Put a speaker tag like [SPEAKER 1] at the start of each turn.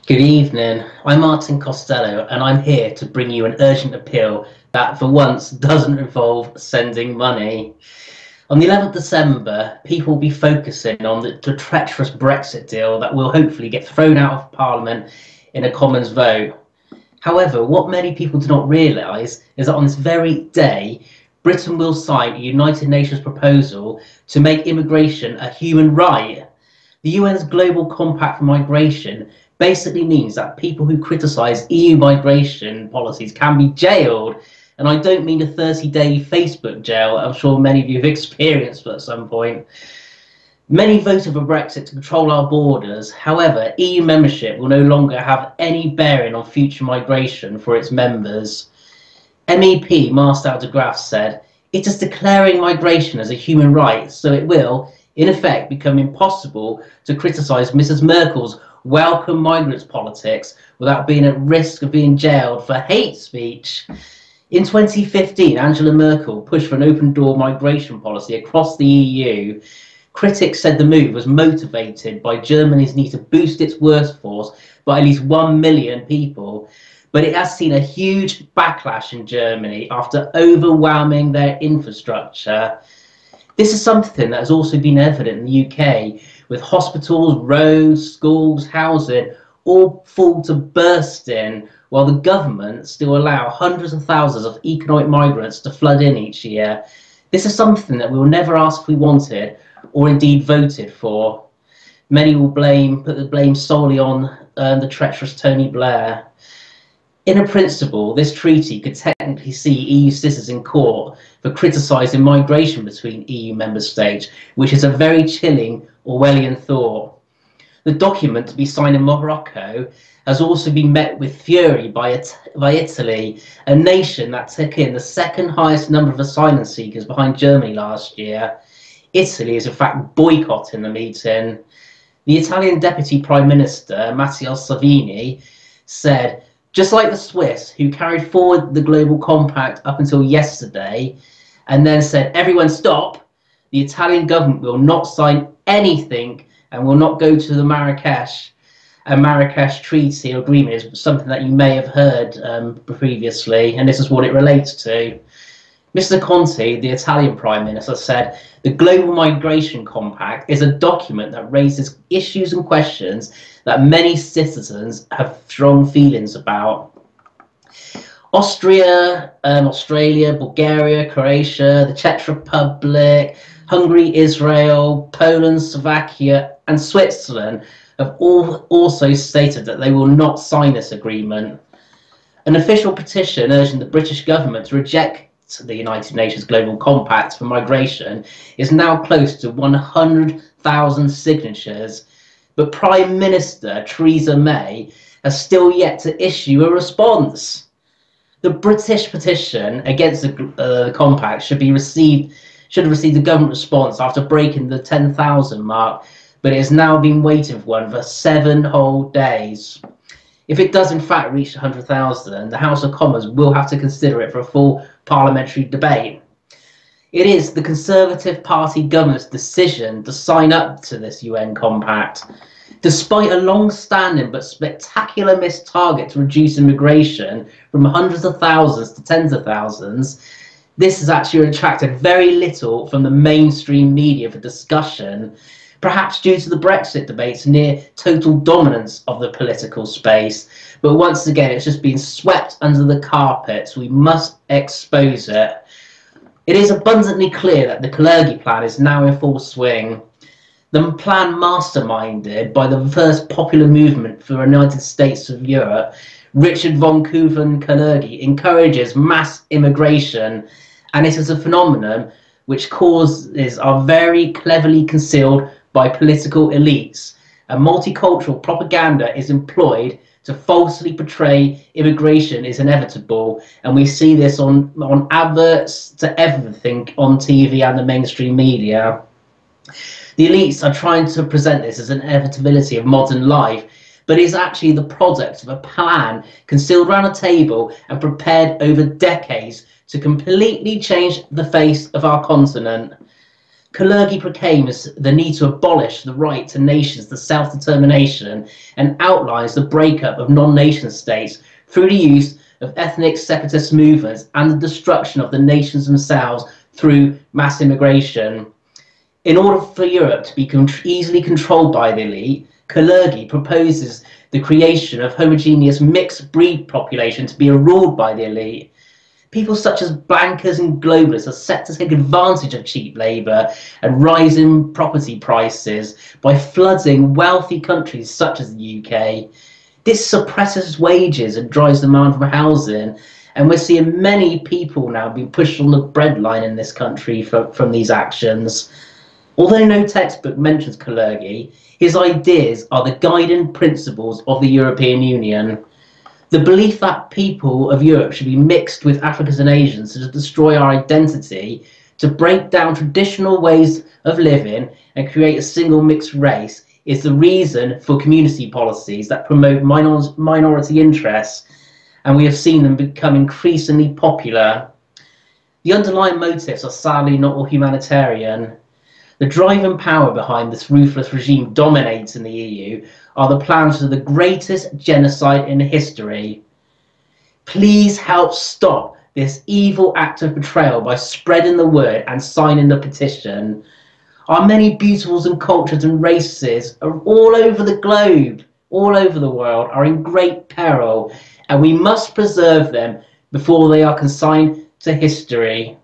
[SPEAKER 1] Good evening. I'm Martin Costello, and I'm here to bring you an urgent appeal that, for once, doesn't involve sending money. On the 11th of December, people will be focusing on the treacherous Brexit deal that will hopefully get thrown out of Parliament in a Commons vote. However, what many people do not realise is that on this very day, Britain will sign a United Nations proposal to make immigration a human right. The UN's Global Compact for Migration basically means that people who criticise EU migration policies can be jailed. And I don't mean a 30-day Facebook jail I'm sure many of you have experienced at some point. Many voted for Brexit to control our borders. However, EU membership will no longer have any bearing on future migration for its members. MEP Marcel de Graaf said, "It is declaring migration as a human right, so it will, in effect, become impossible to criticise Mrs Merkel's welcome migrants politics without being at risk of being jailed for hate speech." In 2015, Angela Merkel pushed for an open-door migration policy across the EU. Critics said the move was motivated by Germany's need to boost its workforce by at least 1 million people. But it has seen a huge backlash in Germany after overwhelming their infrastructure. This is something that has also been evident in the UK, with hospitals, roads, schools, housing all full to bursting, while the government still allow hundreds of thousands of economic migrants to flood in each year. This is something that we will never ask if we wanted, or indeed voted for. Many will put the blame solely on the treacherous Tony Blair. In principle, this treaty could technically see EU citizens in court for criticising migration between EU member states, which is a very chilling Orwellian thought. The document to be signed in Morocco has also been met with fury by Italy, a nation that took in the second highest number of asylum seekers behind Germany last year. Italy is in fact boycotting the meeting. The Italian Deputy Prime Minister, Matteo Salvini, said, "Just like the Swiss, who carried forward the Global Compact up until yesterday, and then said, 'Everyone stop,' the Italian government will not sign anything and will not go to the Marrakesh Treaty agreement." Is something that you may have heard previously, and this is what it relates to. Mr. Conte, the Italian Prime Minister, said, "The Global Migration Compact is a document that raises issues and questions that many citizens have strong feelings about." Australia, Bulgaria, Croatia, the Czech Republic, Hungary, Israel, Poland, Slovakia, and Switzerland have all also stated that they will not sign this agreement. An official petition urging the British government to reject the United Nations Global Compact for Migration is now close to 100,000 signatures, but Prime Minister Theresa May has still yet to issue a response. The British petition against the compact should have received the government response after breaking the 10,000 mark, but it has now been waiting for one for 7 whole days. If it does in fact reach 100,000, the House of Commons will have to consider it for a full parliamentary debate. It is the Conservative Party government's decision to sign up to this UN compact. Despite a long-standing but spectacular missed target to reduce immigration from hundreds of thousands to tens of thousands, this has actually attracted very little from the mainstream media for discussion, perhaps due to the Brexit debate's near total dominance of the political space. But once again, it's just been swept under the carpet, so we must expose it. It is abundantly clear that the Kalergi plan is now in full swing. The plan, masterminded by the first popular movement for the United States of Europe, Richard von Couven-Kalergi, encourages mass immigration, and it is a phenomenon which causes are very cleverly concealed by political elites. And multicultural propaganda is employed to falsely portray immigration is inevitable, and we see this on adverts to everything on TV and the mainstream media. The elites are trying to present this as an inevitability of modern life, but is actually the product of a plan concealed around a table and prepared over decades to completely change the face of our continent. Kalergi proclaims the need to abolish the right to nations to self-determination and outlines the breakup of non-nation states through the use of ethnic separatist movements and the destruction of the nations themselves through mass immigration. In order for Europe to be easily controlled by the elite, Kalergi proposes the creation of homogeneous mixed breed population to be ruled by the elite. People such as bankers and globalists are set to take advantage of cheap labour and rising property prices by flooding wealthy countries such as the UK. This suppresses wages and drives demand for housing, and we're seeing many people now being pushed on the breadline in this country from these actions. Although no textbook mentions Kalergi, his ideas are the guiding principles of the European Union. The belief that people of Europe should be mixed with Africans and Asians to destroy our identity, to break down traditional ways of living and create a single mixed race is the reason for community policies that promote minority interests, and we have seen them become increasingly popular. The underlying motives are sadly not all humanitarian. The driving power behind this ruthless regime dominating the EU are the plans for the greatest genocide in history. Please help stop this evil act of betrayal by spreading the word and signing the petition. Our many beauties and cultures and races are all over the globe, all over the world, are in great peril, and we must preserve them before they are consigned to history.